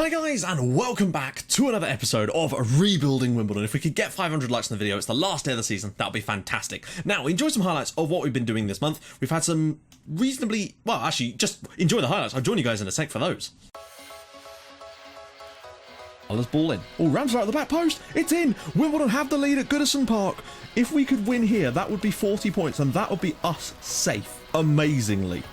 Hi guys, and welcome back to another episode of Rebuilding Wimbledon. If we could get 500 likes on the video, it's the last day of the season, that would be fantastic. Now, enjoy some highlights of what we've been doing this month. We've had some reasonably, well, actually, just enjoy the highlights. I'll join you guys in a sec for those. Let's ball in. Oh, Ramsdale at the back post. It's in. Wimbledon have the lead at Goodison Park. If we could win here, that would be 40 points, and that would be us safe, amazingly.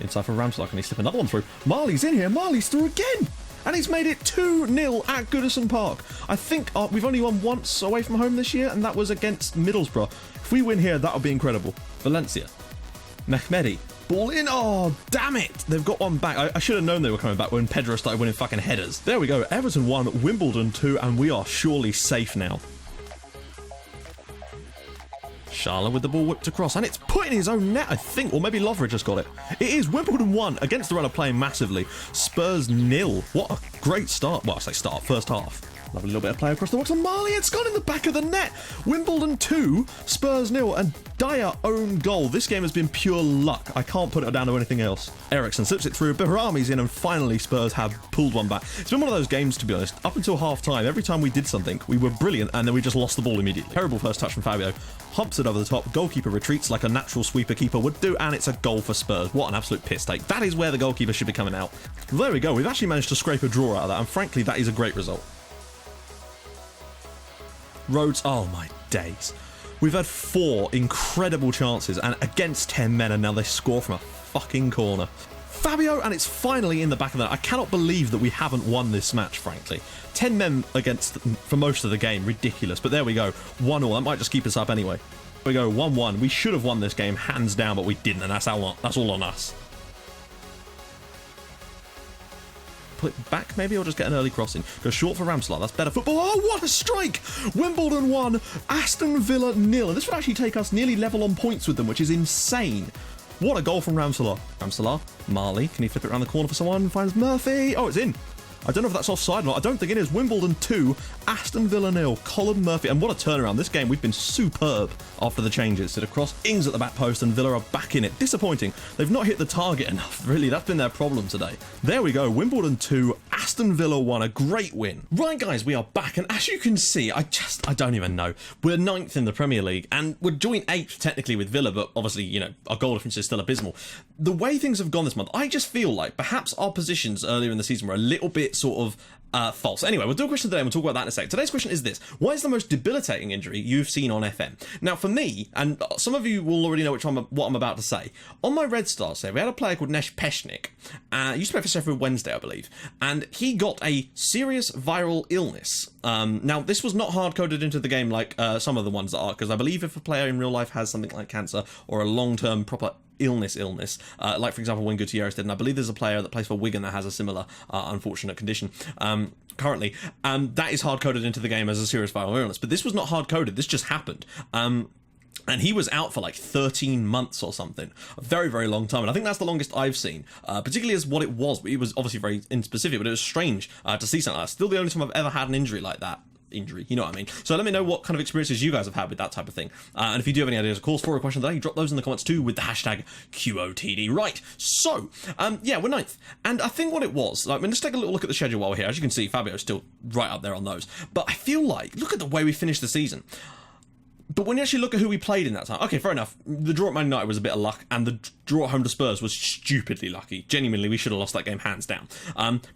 Inside for Ramsdale. Can he slip another one through? Marley's in here. Marley's through again. And he's made it 2-0 at Goodison Park. I think we've only won once away from home this year, and that was against Middlesbrough. If we win here, that would be incredible. Valencia. Mehmedi. Ball in. Oh, damn it. They've got one back. I should have known they were coming back when Pedro started winning fucking headers. There we go. Everton 1, Wimbledon 2, and we are surely safe now. Schala with the ball whipped across, and it's put in his own net, I think, or maybe Lovren just got it. It is. Wimbledon 1 against the runner playing massively. Spurs 0. What a great start. Well, I say start, first half. Lovely little bit of play across the box, and Marley, it's gone in the back of the net. Wimbledon 2, Spurs 0, and Dyer own goal. This game has been pure luck. I can't put it down to anything else. Eriksson slips it through, Bahrami's in, and finally Spurs have pulled one back. It's been one of those games, to be honest. Up until half-time, every time we did something, we were brilliant, and then we just lost the ball immediately. Terrible first touch from Fabio. Humps it over the top. Goalkeeper retreats like a natural sweeper keeper would do, and it's a goal for Spurs. What an absolute piss take. That is where the goalkeeper should be coming out. There we go. We've actually managed to scrape a draw out of that, and frankly, that is a great result. Rhodes, oh my days. We've had 4 incredible chances and against 10 men, and now they score from a fucking corner. Fabio, and it's finally in the back of the net. I cannot believe that we haven't won this match, frankly. 10 men against for most of the game, ridiculous. But there we go, 1-1. That might just keep us up anyway. There we go, 1-1. We should have won this game hands down, but we didn't, and that's all on us. Put it back maybe, or just get an early crossing. Go short for Ramsdale. That's better football. Oh, what a strike! Wimbledon 1, Aston Villa 0. And this would actually take us nearly level on points with them, which is insane. What a goal from Ramsdale. Ramsdale, Marley, can he flip it around the corner for someone? Finds Murphy. Oh, it's in. I don't know if that's offside or not. I don't think it is. Wimbledon 2, Aston Villa 0. Colin Murphy. And what a turnaround. This game, we've been superb after the changes. Sit across, Ings at the back post, and Villa are back in it. Disappointing. They've not hit the target enough. Really, that's been their problem today. There we go. Wimbledon 2, Aston Villa 1. A great win. Right, guys, we are back. And as you can see, I don't even know. We're 9th in the Premier League, and we're joint 8th technically with Villa, but obviously, you know, our goal difference is still abysmal. The way things have gone this month, I just feel like perhaps our positions earlier in the season were a little bit sort of false. Anyway, we'll do a question today and we'll talk about that in a sec. Today's question is this: what is the most debilitating injury you've seen on FM? Now, for me, and some of you will already know what I'm about to say, on my Red Star save, we had a player called Nesh Peshnik. He used to play for Sheffield Wednesday, I believe, and he got a serious viral illness. Now, this was not hard-coded into the game like some of the ones that are, because I believe if a player in real life has something like cancer or a long-term proper illness, like for example when Gutierrez did, and I believe there's a player that plays for Wigan that has a similar unfortunate condition currently, that is hard-coded into the game as a serious viral illness, but this was not hard-coded, this just happened. And he was out for like 13 months or something. A very, very long time. And I think that's the longest I've seen, particularly as what it was. But it was obviously very inspecific, but it was strange to see something like that. Still the only time I've ever had an injury like that. You know what I mean? So let me know what kind of experiences you guys have had with that type of thing. And if you do have any ideas, of course, for a question today, drop those in the comments too with the hashtag QOTD. Right, so, yeah, we're 9th. And I think what it was, like, let's take a little look at the schedule while we're here. As you can see, Fabio's still right up there on those. But I feel like, look at the way we finished the season. But when you actually look at who we played in that time, okay, fair enough. The draw at Man United was a bit of luck, and the draw at home to Spurs was stupidly lucky. Genuinely, we should have lost that game hands down.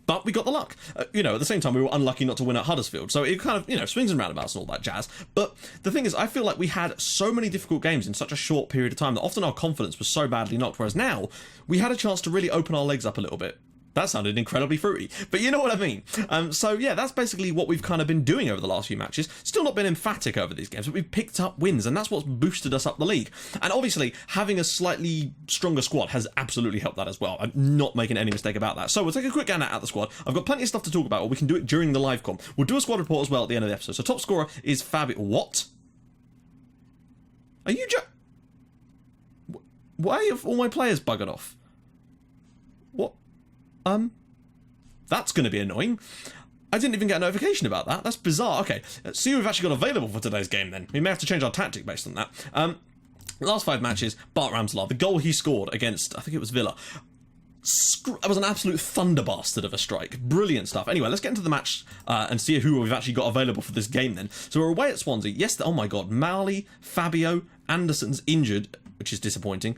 But we got the luck. You know, at the same time, we were unlucky not to win at Huddersfield. So it kind of, you know, swings and roundabouts and all that jazz. But the thing is, I feel like we had so many difficult games in such a short period of time that often our confidence was so badly knocked, whereas now we had a chance to really open our legs up a little bit. That sounded incredibly fruity, but you know what I mean. So yeah, that's basically what we've kind of been doing over the last few matches. Still not been emphatic over these games, but we've picked up wins, and that's what's boosted us up the league. And obviously, having a slightly stronger squad has absolutely helped that as well. I'm not making any mistake about that. So we'll take a quick gander at the squad. I've got plenty of stuff to talk about, or we can do it during the live com. We'll do a squad report as well at the end of the episode. So top scorer is Fabio. What? Are you why have all my players buggered off? What? That's going to be annoying. I didn't even get a notification about that. That's bizarre. Okay, let's see who we've actually got available for today's game then. We may have to change our tactic based on that. The last 5 matches, Bart Ramsdale, the goal he scored against, I think it was Villa. That was an absolute thunderbastard of a strike. Brilliant stuff. Anyway, let's get into the match and see who we've actually got available for this game then. So we're away at Swansea. Yes, oh my god, Marley, Fabio, Anderson's injured, which is disappointing.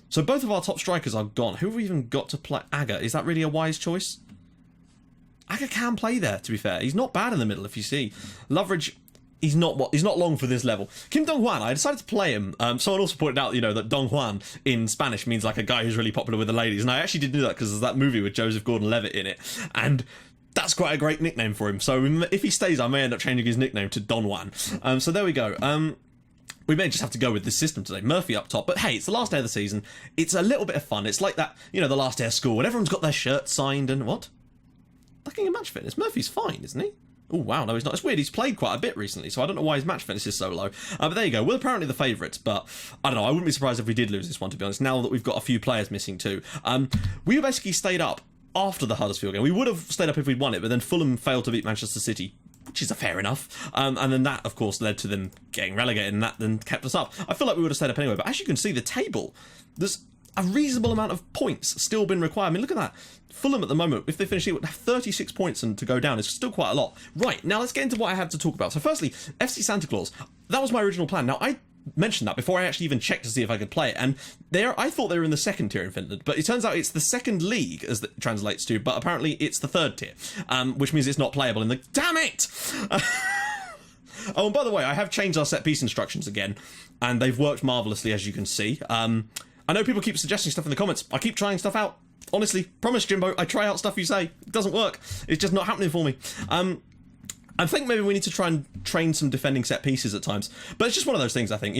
So both of our top strikers are gone. Who have we even got to play? Aga, is that really a wise choice? Aga can play there, to be fair. He's not bad in the middle, if you see. Loveridge, he's not long for this level. Kim Dong Juan, I decided to play him. Someone also pointed out, that Dong Juan in Spanish means like a guy who's really popular with the ladies. And I actually did do that because there's that movie with Joseph Gordon-Levitt in it. And that's quite a great nickname for him. So if he stays, I may end up changing his nickname to Don Juan. So there we go. We may just have to go with this system today. Murphy up top. But hey, it's the last day of the season. It's a little bit of fun. It's like that, the last day of school when everyone's got their shirt signed and what? Lacking in match fitness. Murphy's fine, isn't he? Oh, wow, no, he's not. It's weird. He's played quite a bit recently, so I don't know why his match fitness is so low. But there you go. We're apparently the favourites, but I don't know. I wouldn't be surprised if we did lose this one, to be honest, now that we've got a few players missing too. We basically stayed up after the Huddersfield game. We would have stayed up if we'd won it, but then Fulham failed to beat Manchester City, which is fair enough. And then that, of course, led to them getting relegated, and that then kept us up. I feel like we would have stayed up anyway, but as you can see, the table, there's a reasonable amount of points still been required. I mean, look at that. Fulham at the moment, if they finish it, would have 36 points and to go down. It's still quite a lot. Right, now let's get into what I had to talk about. So firstly, FC Santa Claus. That was my original plan. Now, I mentioned that before I actually even checked to see if I could play it, and I thought they were in the second tier in Finland, but it turns out it's the second league, as it translates to, but apparently it's the third tier, which means it's not playable in the... Damn it! Oh, and by the way, I have changed our set piece instructions again, and they've worked marvellously, as you can see. I know people keep suggesting stuff in the comments. I keep trying stuff out. Honestly, promise, Jimbo, I try out stuff you say. It doesn't work. It's just not happening for me. I think maybe we need to try and train some defending set pieces at times. But it's just one of those things, I think,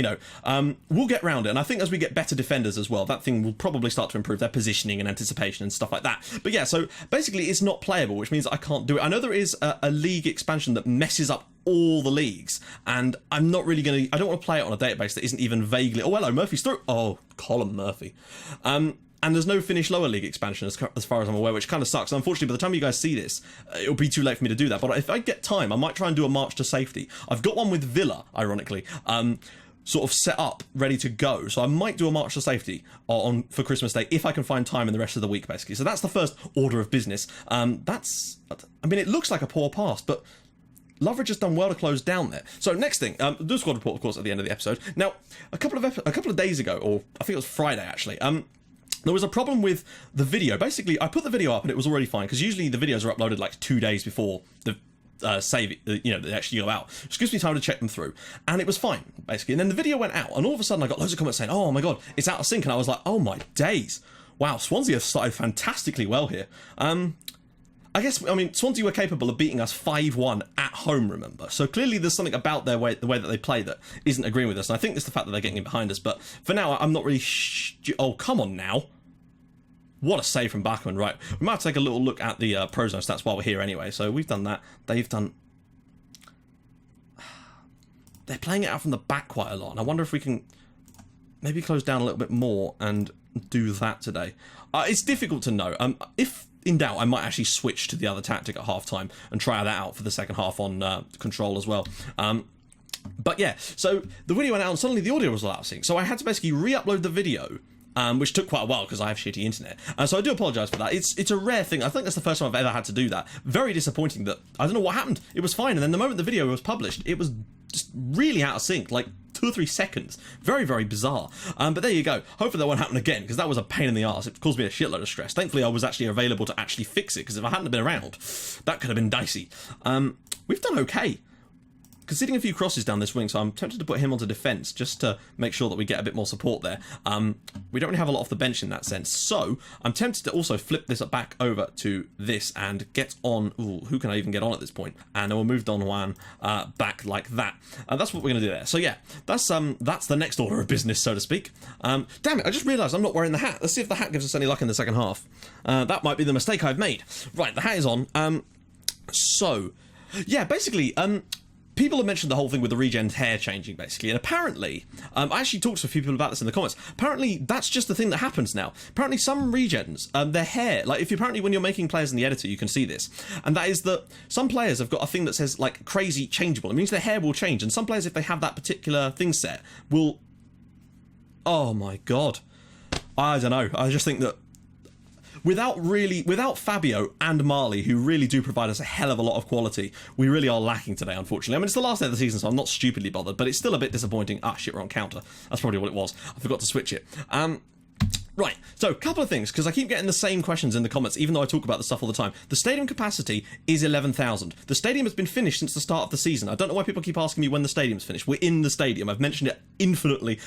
we'll get round it. And I think as we get better defenders as well, that thing will probably start to improve their positioning and anticipation and stuff like that. But yeah, so basically it's not playable, which means I can't do it. I know there is a league expansion that messes up all the leagues, and I'm not really I don't want to play it on a database that isn't even vaguely... Oh, hello, Murphy's through. Oh, Colin Murphy. And there's no Finnish lower league expansion as far as I'm aware, which kind of sucks. Unfortunately, by the time you guys see this, it'll be too late for me to do that. But if I get time, I might try and do a march to safety. I've got one with Villa, ironically, sort of set up, ready to go. So I might do a march to safety for Christmas Day if I can find time in the rest of the week, basically. So that's the first order of business. It looks like a poor pass, but Loveridge has done well to close down there. So next thing, do a squad report, of course, at the end of the episode. Now, a couple of days ago, or I think it was Friday actually, there was a problem with the video. Basically, I put the video up and it was already fine, because usually the videos are uploaded like 2 days before the they actually go out, which gives me time to check them through, and it was fine basically. And then the video went out, and all of a sudden I got loads of comments saying, "Oh my god, it's out of sync," and I was like, "Oh my days, wow, Swansea have started fantastically well here." Swansea were capable of beating us 5-1 at home, remember? So clearly there's something about the way that they play that isn't agreeing with us. And I think it's the fact that they're getting in behind us. But for now, I'm not really... Oh, come on now. What a save from Bachmann. Right, we might take a little look at the Prozone stats while we're here anyway. So we've done that. They've done... They're playing it out from the back quite a lot. And I wonder if we can maybe close down a little bit more and do that today. It's difficult to know. If in doubt, I might actually switch to the other tactic at half-time and try that out for the second half on control as well. But yeah, so the video went out and suddenly the audio was all out of sync. So I had to basically re-upload the video, which took quite a while because I have shitty internet. So I do apologise for that. It's a rare thing. I think that's the first time I've ever had to do that. Very disappointing that... I don't know what happened. It was fine, and then the moment the video was published, it was just really out of sync, like 2 or 3 seconds. Very, very bizarre. But there you go. Hopefully that won't happen again, because that was a pain in the arse. It caused me a shitload of stress. Thankfully, I was actually available to actually fix it, because if I hadn't been around, that could have been dicey. We've done okay. Conceding a few crosses down this wing, so I'm tempted to put him onto defence just to make sure that we get a bit more support there. We don't really have a lot off the bench in that sense, so I'm tempted to also flip this back over to this and get on... Ooh, who can I even get on at this point? And then we'll move Don Juan back like that. That's what we're going to do there. So yeah, that's the next order of business, so to speak. Damn it, I just realised I'm not wearing the hat. Let's see if the hat gives us any luck in the second half. That might be the mistake I've made. Right, the hat is on. So, yeah, basically... people have mentioned the whole thing with the regen's hair changing, basically, and apparently, I actually talked to a few people about this in the comments, apparently that's just the thing that happens now. Apparently some regens, their hair, like apparently when you're making players in the editor, you can see this, and that is that some players have got a thing that says, like, crazy changeable. It means their hair will change, and some players, if they have that particular thing set, will... Oh my god. I don't know, I just think that... without Fabio and Marley, who really do provide us a hell of a lot of quality, we really are lacking today, unfortunately. I mean, it's the last day of the season, so I'm not stupidly bothered, but it's still a bit disappointing. Ah, shit, we're on counter. That's probably what it was. I forgot to switch it. Right, so a couple of things, because I keep getting the same questions in the comments, even though I talk about the stuff all the time. The stadium capacity is 11,000. The stadium has been finished since the start of the season. I don't know why people keep asking me when the stadium's finished. We're in the stadium. I've mentioned it infinitely.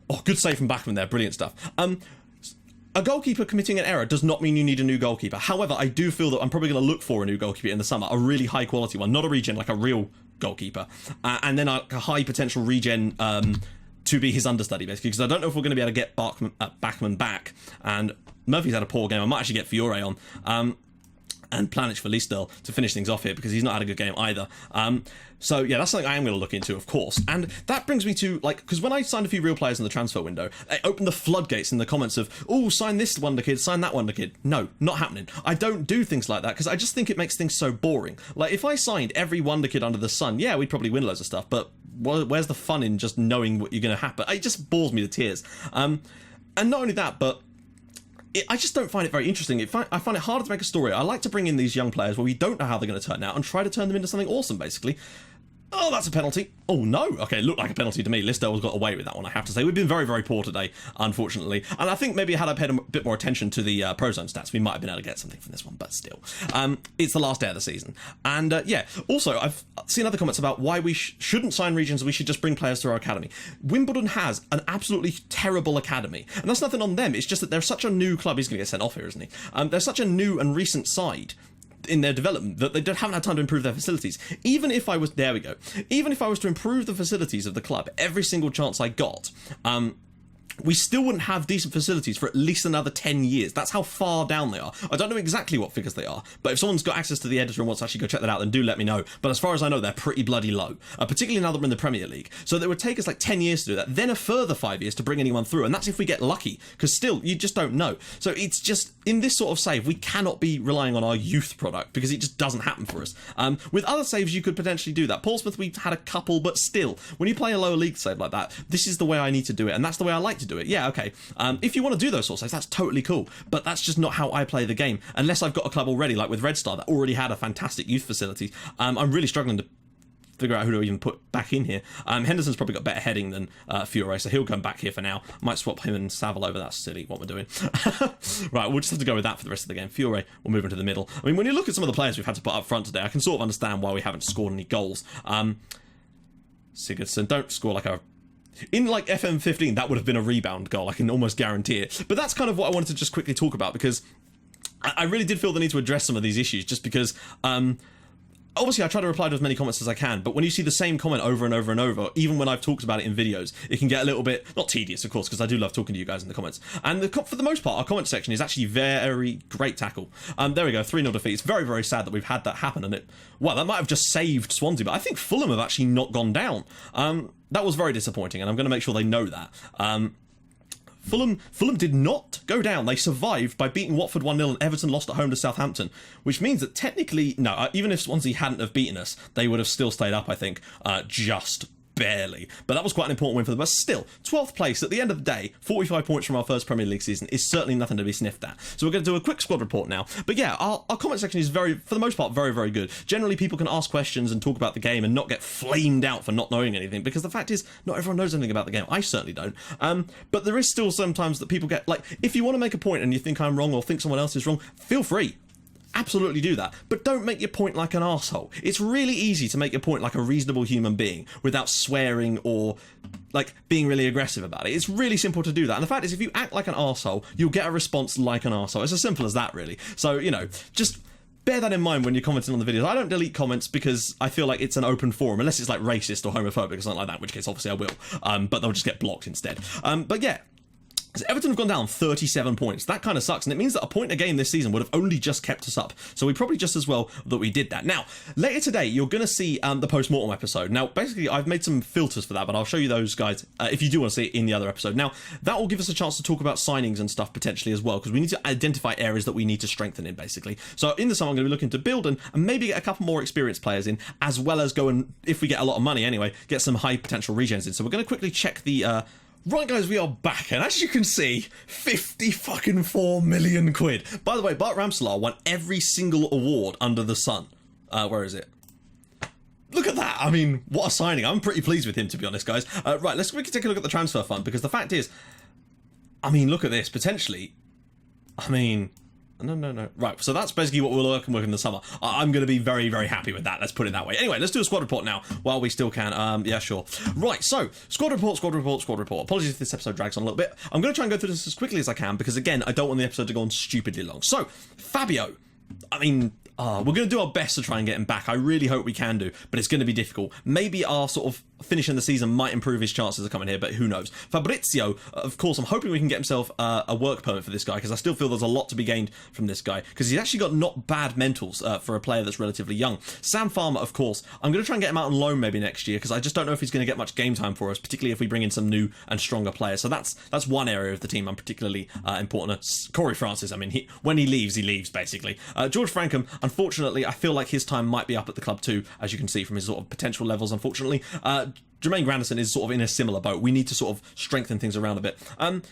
Oh, good save from Backman there. Brilliant stuff. A goalkeeper committing an error does not mean you need a new goalkeeper. However, I do feel that I'm probably going to look for a new goalkeeper in the summer, a really high quality one, not a regen, like a real goalkeeper, and then a high potential regen to be his understudy, basically, because I don't know if we're going to be able to get Backman back, and Murphy's had a poor game. I might actually get Fiore on, and Planic for Listel to finish things off here, because he's not had a good game either. So yeah, that's something I am going to look into, of course. And that brings me to, like, because when I signed a few real players in the transfer window, I opened the floodgates in the comments of, oh, sign this wonder kid, sign that wonder kid. No, not happening. I don't do things like that, because I just think it makes things so boring. Like, if I signed every wonder kid under the sun, yeah, we'd probably win loads of stuff, but where's the fun in just knowing what you're going to happen? It just bores me to tears. And not only that, but I just don't find it very interesting. I find it harder to make a story. I like to bring in these young players where we don't know how they're going to turn out and try to turn them into something awesome, basically. Oh, that's a penalty. Oh, no. Okay, it looked like a penalty to me. Listel's got away with that one, I have to say. We've been very, very poor today, unfortunately. And I think maybe had I paid a bit more attention to the Prozone stats, we might have been able to get something from this one, but still. It's the last day of the season. And, yeah, also, I've seen other comments about why we shouldn't sign regions, we should just bring players through our academy. Wimbledon has an absolutely terrible academy. And that's nothing on them. It's just that they're such a new club. He's going to get sent off here, isn't he? They're such a new and recent side in their development that they haven't had time to improve their facilities. Even if I was to improve the facilities of the club every single chance I got, we still wouldn't have decent facilities for at least another 10 years. That's how far down they are. I don't know exactly what figures they are, but if someone's got access to the editor and wants to actually go check that out, then do let me know. But as far as I know, they're pretty bloody low, particularly now that we're in the Premier League. So it would take us like 10 years to do that, then a further 5 years to bring anyone through, and that's if we get lucky, because still, you just don't know. So it's just, in this sort of save, we cannot be relying on our youth product, because it just doesn't happen for us. With other saves, you could potentially do that. Portsmouth, we've had a couple, but still, when you play a lower league save like that, this is the way I need to do it, and that's the way I like to do it. Yeah, okay. If you want to do those sort of saves, that's totally cool, but that's just not how I play the game, unless I've got a club already, like with Red Star, that already had a fantastic youth facility. I'm really struggling to figure out who to even put back in here. Henderson's probably got better heading than Fiore, so he'll come back here for now. Might swap him and Savile over. That's silly what we're doing. Right, we'll just have to go with that for the rest of the game. Fiore will move into the middle. I mean, when you look at some of the players we've had to put up front today, I can sort of understand why we haven't scored any goals. Sigurdsson, don't score like a... In like FM15, that would have been a rebound goal, I can almost guarantee it. But that's kind of what I wanted to just quickly talk about, because I really did feel the need to address some of these issues, just because obviously I try to reply to as many comments as I can, but when you see the same comment over and over and over, even when I've talked about it in videos, it can get a little bit, not tedious of course, because I do love talking to you guys in the comments, and for the most part our comment section is actually very great tackle. There we go, 3-0 defeat. It's very, very sad that we've had that happen, and that might have just saved Swansea, but I think Fulham have actually not gone down. That was very disappointing, and I'm going to make sure they know that. Fulham did not go down. They survived by beating Watford 1-0, and Everton lost at home to Southampton, which means that technically, no, even if Swansea hadn't have beaten us, they would have still stayed up, I think, just barely. But that was quite an important win for them. But still, 12th place at the end of the day, 45 points from our first Premier League season is certainly nothing to be sniffed at. So we're going to do a quick squad report now. But yeah, our comment section is very, for the most part, very, very good. Generally, people can ask questions and talk about the game and not get flamed out for not knowing anything, because the fact is, not everyone knows anything about the game. I certainly don't. But there is still sometimes that people get, like, if you want to make a point and you think I'm wrong or think someone else is wrong, feel free. Absolutely do that, but don't make your point like an arsehole. It's really easy to make your point like a reasonable human being without swearing or like being really aggressive about it. It's really simple to do that, and the fact is, if you act like an arsehole, you'll get a response like an arsehole. It's as simple as that, really. So, you know, just bear that in mind when you're commenting on the videos. I don't delete comments because I feel like it's an open forum, unless it's like racist or homophobic or something like that, in which case obviously I will, but they'll just get blocked instead. But yeah, so Everton have gone down 37 points. That kind of sucks, and it means that a point a game this season would have only just kept us up. So we probably just as well that we did that. Now, later today, you're going to see the post-mortem episode. Now, basically, I've made some filters for that, but I'll show you those, guys, if you do want to see it in the other episode. Now, that will give us a chance to talk about signings and stuff potentially as well, because we need to identify areas that we need to strengthen in, basically. So in the summer, I'm going to be looking to build and maybe get a couple more experienced players in, as well as go and, if we get a lot of money anyway, get some high potential regens in. So we're going to quickly check the Right, guys, we are back, and as you can see, 54 million quid. By the way, Bart Ramselaar won every single award under the sun. Where is it? Look at that. I mean, what a signing. I'm pretty pleased with him, to be honest, guys. Right, let's quickly take a look at the transfer fund, because the fact is, I mean, look at this. Potentially, I mean... No. Right, so that's basically what we'll work in the summer. I'm going to be very, very happy with that. Let's put it that way. Anyway, let's do a squad report now while we still can. Yeah, sure. Right, so squad report. Apologies if this episode drags on a little bit. I'm going to try and go through this as quickly as I can because, again, I don't want the episode to go on stupidly long. So, Fabio. I mean... we're going to do our best to try and get him back. I really hope we can do, but it's going to be difficult. Maybe our sort of finishing the season might improve his chances of coming here, but who knows. Fabrizio, of course, I'm hoping we can get himself a work permit for this guy, because I still feel there's a lot to be gained from this guy, because he's actually got not bad mentals for a player that's relatively young. Sam Farmer, of course, I'm going to try and get him out on loan maybe next year, because I just don't know if he's going to get much game time for us, particularly if we bring in some new and stronger players. So that's one area of the team I'm particularly important. Corey Francis, I mean, when he leaves, basically. George Frankham, unfortunately, I feel like his time might be up at the club too, as you can see from his sort of potential levels, unfortunately. Jermaine Grandison is sort of in a similar boat. We need to sort of strengthen things around a bit.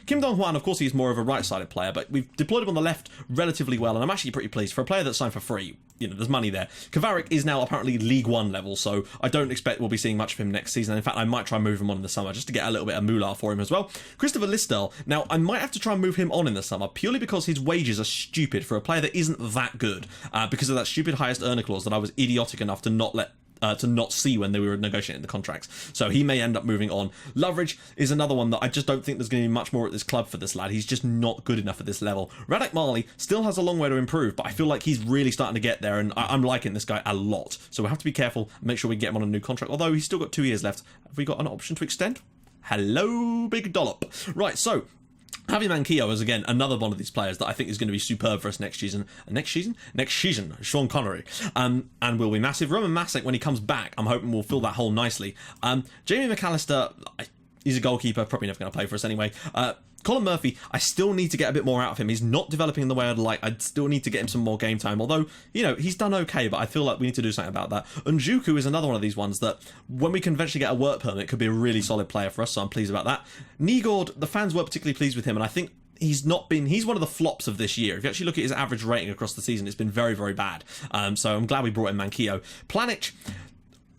Kim Dong-Hwan, of course, he's more of a right-sided player, but we've deployed him on the left relatively well, and I'm actually pretty pleased. For a player that's signed for free, you know, there's money there. Kavarik is now apparently League One level, so I don't expect we'll be seeing much of him next season. In fact, I might try and move him on in the summer, just to get a little bit of moolah for him as well. Christopher Listel, now, I might have to try and move him on in the summer, purely because his wages are stupid for a player that isn't that good, because of that stupid highest earner clause that I was idiotic enough to not see when they were negotiating the contracts. So he may end up moving on. Loveridge is another one that I just don't think there's going to be much more at this club for this lad. He's just not good enough at this level. Radak Marley still has a long way to improve, but I feel like he's really starting to get there, and I'm liking this guy a lot. So we have to be careful, make sure we get him on a new contract, although he's still got 2 years left. Have we got an option to extend? Hello, big dollop. Right, so Javi Manquillo is, again, another one of these players that I think is going to be superb for us next season. Next season, Sean Connery. And will be massive. Roman Masic, when he comes back, I'm hoping will fill that hole nicely. Jamie McAllister, he's a goalkeeper, probably never going to play for us anyway. Colin Murphy, I still need to get a bit more out of him. He's not developing in the way I'd like. I'd still need to get him some more game time. Although, you know, he's done okay, but I feel like we need to do something about that. Njuku is another one of these ones that, when we can eventually get a work permit, could be a really solid player for us, so I'm pleased about that. Nigord, the fans were particularly pleased with him, and I think he's one of the flops of this year. If you actually look at his average rating across the season, it's been very, very bad. So I'm glad we brought in Manquillo. Planic,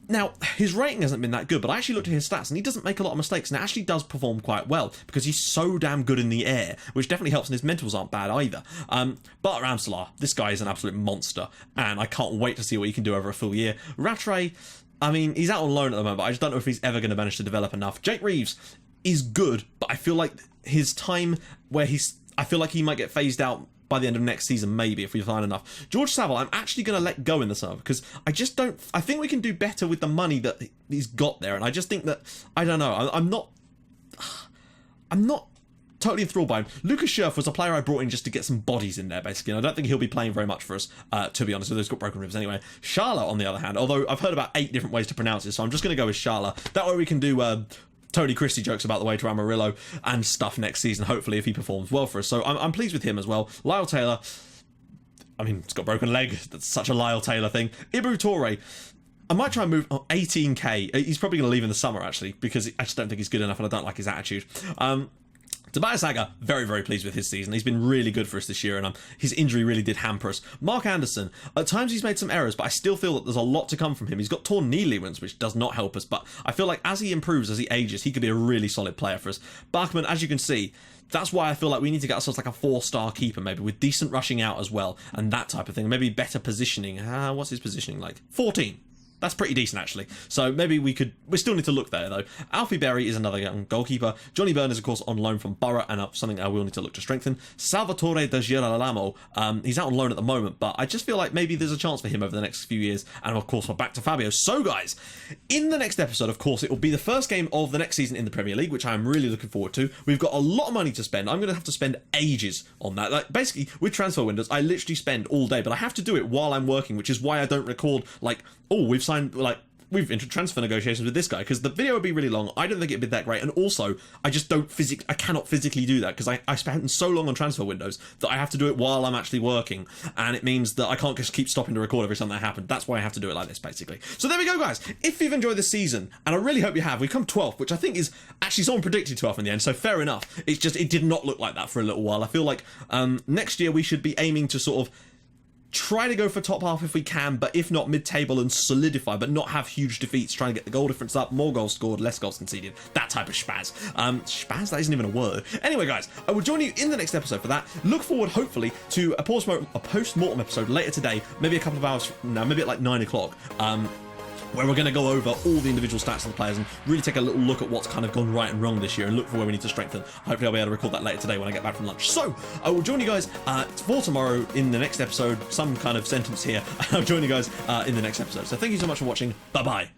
now, his rating hasn't been that good, but I actually looked at his stats, and he doesn't make a lot of mistakes, and it actually does perform quite well, because he's so damn good in the air, which definitely helps, and his mentals aren't bad either. Bart Ramselaar, this guy is an absolute monster, and I can't wait to see what he can do over a full year. Rattray, I mean, he's out on loan at the moment, but I just don't know if he's ever going to manage to develop enough. Jake Reeves is good, but I feel like his time where I feel like he might get phased out by the end of next season, maybe, if we find enough. George Saville, I'm actually going to let go in the summer, because I think we can do better with the money that he's got there, and I just think that, I don't know, I'm not totally enthralled by him. Lucas Scherf was a player I brought in just to get some bodies in there, basically, and I don't think he'll be playing very much for us, to be honest, with those got broken ribs anyway. Shala, on the other hand, although I've heard about 8 different ways to pronounce it, so I'm just going to go with Shala. That way we can do Tony Christie jokes about the way to Amarillo and stuff next season, hopefully, if he performs well for us. So I'm pleased with him as well. Lyle Taylor, I mean, he's got a broken leg. That's such a Lyle Taylor thing. Ibru Torre, I might try and move 18k. He's probably going to leave in the summer, actually, because I just don't think he's good enough, and I don't like his attitude. Tobias Agger, very, very pleased with his season. He's been really good for us this year, and his injury really did hamper us. Mark Anderson, at times he's made some errors, but I still feel that there's a lot to come from him. He's got torn knee ligaments, which does not help us, but I feel like as he improves, as he ages, he could be a really solid player for us. Bachmann, as you can see, that's why I feel like we need to get ourselves like a 4-star keeper, maybe, with decent rushing out as well, and that type of thing. Maybe better positioning. What's his positioning like? 14. That's pretty decent, actually. So maybe we still need to look there, though. Alfie Berry is another young goalkeeper. Johnny Byrne is, of course, on loan from Borough, and something I will need to look to strengthen. Salvatore De Girolamo, he's out on loan at the moment, but I just feel like maybe there's a chance for him over the next few years. And, of course, we're back to Fabio. So, guys, in the next episode, of course, it will be the first game of the next season in the Premier League, which I'm really looking forward to. We've got a lot of money to spend. I'm going to have to spend ages on that. Like, basically, with transfer windows, I literally spend all day, but I have to do it while I'm working, which is why I don't record, like, oh, we've signed, like, we've entered transfer negotiations with this guy, because the video would be really long. I don't think it'd be that great, and also I just I cannot physically do that, because I spent so long on transfer windows that I have to do it while I'm actually working, and it means that I can't just keep stopping to record every time that happens. That's why I have to do it like this, basically. So there we go, guys. If you've enjoyed this season, and I really hope you have, we've come 12th, which I think is actually someone predicted 12th in the end, so fair enough. It's just, it did not look like that for a little while. I feel like next year we should be aiming to sort of try to go for top half if we can, but if not, mid-table and solidify, but not have huge defeats, trying to get the goal difference up, more goals scored, less goals conceded, that type of spaz. Spaz? That isn't even a word. Anyway, guys, I will join you in the next episode for that. Look forward, hopefully, to a post-mortem episode later today, maybe a couple of hours from now, maybe at like 9 o'clock, where we're going to go over all the individual stats of the players and really take a little look at what's kind of gone right and wrong this year and look for where we need to strengthen. Hopefully I'll be able to record that later today when I get back from lunch. So, I will join you guys for tomorrow in the next episode. Some kind of sentence here. I'll join you guys in the next episode. So thank you so much for watching. Bye-bye.